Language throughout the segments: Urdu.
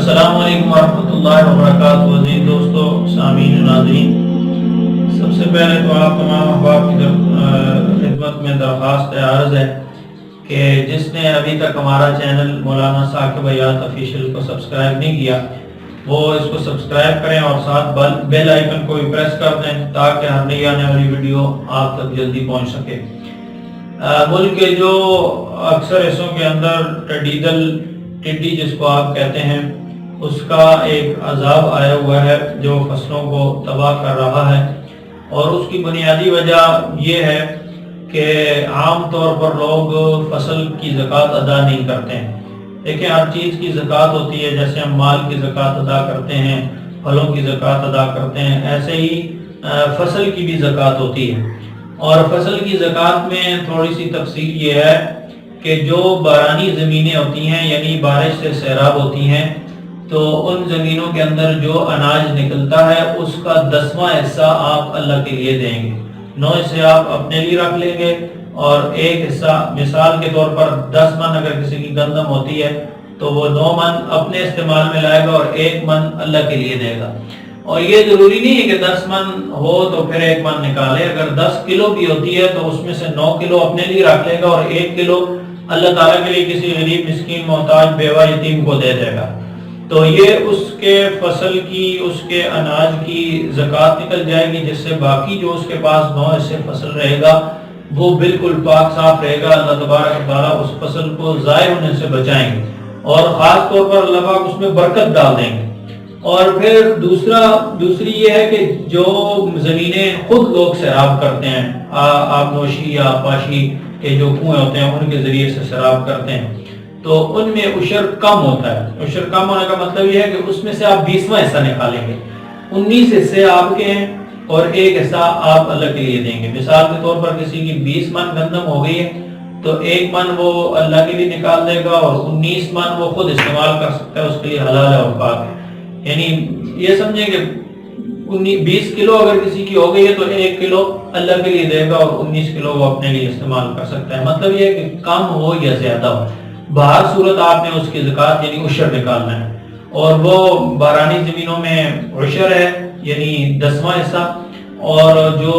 السلام علیکم ورحمۃ اللہ وبرکاتہ۔ عزیز دوستو، سامعین، ناظرین، سب سے پہلے تو آپ تمام احباب کی خدمت میں درخواست عرض ہے کہ جس نے ابھی تک ہمارا چینل مولانا ثاقب حیات آفیشیل کو سبسکرائب نہیں کیا وہ اس کو سبسکرائب کریں اور ساتھ بیل آئیکن کو بھی پریس کر دیں تاکہ ہر نئی آنے والی ویڈیو آپ تک جلدی پہنچ سکے۔ ملک کے جو اکثر حصوں کے اندر ٹڈی جس کو آپ کہتے ہیں، اس کا ایک عذاب آیا ہوا ہے جو فصلوں کو تباہ کر رہا ہے، اور اس کی بنیادی وجہ یہ ہے کہ عام طور پر لوگ فصل کی زکوٰۃ ادا نہیں کرتے ہیں۔ دیکھیں، ہر چیز کی زکوٰۃ ہوتی ہے، جیسے ہم مال کی زکوٰۃ ادا کرتے ہیں، پھلوں کی زکوٰۃ ادا کرتے ہیں، ایسے ہی فصل کی بھی زکوٰۃ ہوتی ہے۔ اور فصل کی زکوٰۃ میں تھوڑی سی تفصیل یہ ہے کہ جو بارانی زمینیں ہوتی ہیں، یعنی بارش سے سیراب ہوتی ہیں، تو ان زمینوں کے اندر جو اناج نکلتا ہے اس کا 10واں حصہ آپ اللہ کے لیے دیں گے۔ 9 حصے آپ اپنے لیے رکھ لیں گے اور ایک حصہ، مثال کے طور پر 10 من اگر کسی کی گندم ہوتی ہے تو وہ 9 من اپنے استعمال میں لائے گا اور 1 من اللہ کے لیے دے گا۔ اور یہ ضروری نہیں ہے کہ 10 من ہو تو پھر 1 من نکالے، اگر 10 کلو بھی ہوتی ہے تو اس میں سے 9 کلو اپنے لیے رکھ لے گا اور 1 کلو اللہ تعالیٰ کے لیے کسی غریب، مسکین، محتاج، بیوہ، یتیم کو دے دے گا۔ تو یہ اس کے فصل کی، اس کے اناج کی زکوٰۃ نکل جائے گی، جس سے باقی جو اس کے پاس 9 حصے فصل رہے گا وہ بالکل پاک صاف رہے گا۔ اللہ تبارک و تعالیٰ اس فصل کو ضائع ہونے سے بچائیں گے اور خاص طور پر اللہ پاک اس میں برکت ڈال دیں گے۔ اور پھر دوسری یہ ہے کہ جو زمینیں خود لوگ سیراب کرتے ہیں، آب نوشی یا پاشی کے جو کنویں ہوتے ہیں ان کے ذریعے سے سیراب کرتے ہیں، تو ان میں عشر کم ہوتا ہے۔ عشر کم ہونے کا مطلب یہ ہے کہ اس میں سے آپ 20واں حصہ نکالیں گے، 19 حصے آپ کے ہیں اور 1 حصہ آپ اللہ کے لیے دیں گے۔ مثال کے طور پر کسی کی 20 من گندم ہو گئی ہے تو 1 من وہ اللہ کے لیے نکال دے گا اور 19 من وہ خود استعمال کر سکتا ہے، اس کے لیے حلال ہے اور پاک ہے۔ یعنی یہ سمجھیں کہ 20 کلو اگر کسی کی ہو گئی ہے تو 1 کلو اللہ کے لیے دے گا اور 19 کلو وہ اپنے لیے استعمال کر سکتا ہے۔ مطلب یہ ہے کہ کم ہو یا زیادہ ہو، بہر صورت آپ نے اس کی زکوٰۃ یعنی عشر نکالنا ہے، اور وہ بارانی زمینوں میں عشر ہے یعنی 10واں حصہ، اور جو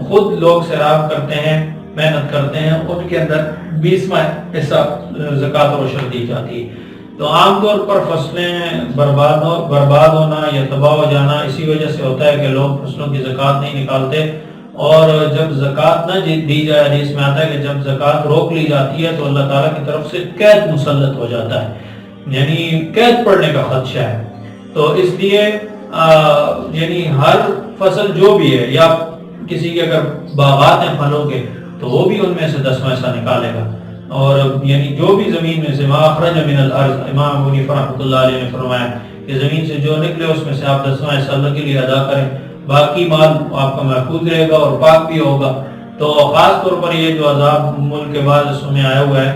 خود لوگ سیراب کرتے ہیں، محنت کرتے ہیں، ان کے اندر 20واں حصہ زکوٰۃ اور عشر دی جاتی ہے۔ تو عام طور پر فصلیں برباد ہونا یا تباہ ہو جانا اسی وجہ سے ہوتا ہے کہ لوگ فصلوں کی زکوٰۃ نہیں نکالتے، اور جب زکوٰۃ نہ دی جائے، حدیث میں آتا ہے کہ جب زکوٰۃ روک لی جاتی ہے تو اللہ تعالیٰ کی طرف سے قید مسلط ہو جاتا ہے، یعنی قید پڑنے کا خدشہ ہے۔ تو اس لیے یعنی ہر فصل جو بھی ہے، یا کسی کے اگر باغات ہیں پھلوں کے تو وہ بھی ان میں سے 10واں حصہ نکالے گا، اور یعنی جو بھی زمین میں سے ما اخرج من الارض، امام ابو حنیفہ رحمۃ اللہ علیہ نے فرمایا کہ زمین سے جو نکلے اس میں سے آپ 10واں حصہ اللہ کے لیے ادا کریں، باقی مال آپ کا محفوظ رہے گا اور پاک بھی ہوگا۔ تو خاص طور پر یہ جو عذاب ملک کے بعض حصوں میں آیا ہوا ہے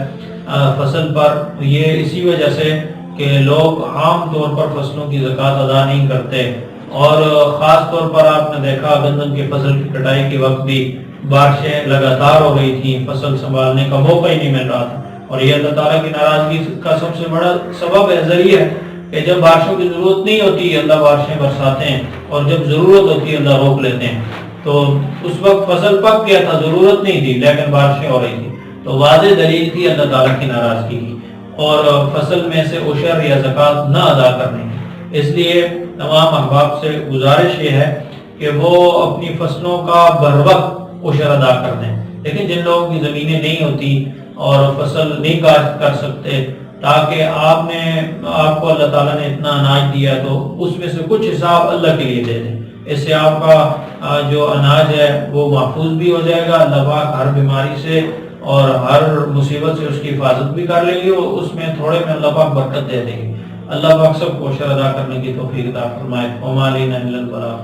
فصل پر، یہ اسی وجہ سے کہ لوگ عام طور پر فصلوں کی زکوٰۃ ادا نہیں کرتے، اور خاص طور پر آپ نے دیکھا گندم کی فصل کی کٹائی کے وقت بھی بارشیں لگاتار ہو رہی تھیں، فصل سنبھالنے کا موقع ہی نہیں مل رہا تھا، اور یہ اللہ تعالیٰ کی ناراضگی کا سب سے بڑا سبب ہے، ذریعہ ہے کہ جب بارشوں کی ضرورت نہیں ہوتی اللہ بارشیں برساتے ہیں، اور جب ضرورت ہوتی ہے اللہ روک لیتے ہیں۔ تو اس وقت فصل پک گیا تھا، ضرورت نہیں تھی لیکن بارشیں ہو رہی تھی، تو واضح دلیل تھی اللہ تعالیٰ کی ناراضگی کی، اور فصل میں سے عشر یا زکوٰۃ نہ ادا کرنے کی۔ اس لیے تمام احباب سے گزارش یہ ہے کہ وہ اپنی فصلوں کا بروقت عشر ادا کر دیں، لیکن جن لوگوں کی زمینیں نہیں ہوتی اور فصل نہیں کاشت کر سکتے، تاکہ آپ کو اللہ تعالیٰ نے اتنا اناج دیا تو اس میں سے کچھ حصہ اللہ کے لیے دے دیں، اس سے آپ کا جو اناج ہے وہ محفوظ بھی ہو جائے گا، اللہ پاک ہر بیماری سے اور ہر مصیبت سے اس کی حفاظت بھی کر لیں گے، اور اس میں تھوڑے میں اللہ پاک برکت دے دیں گے۔ اللہ پاک سب کو عشر ادا کرنے کی توفیق عطا فرمائے۔ وما علینا الا البلاغ۔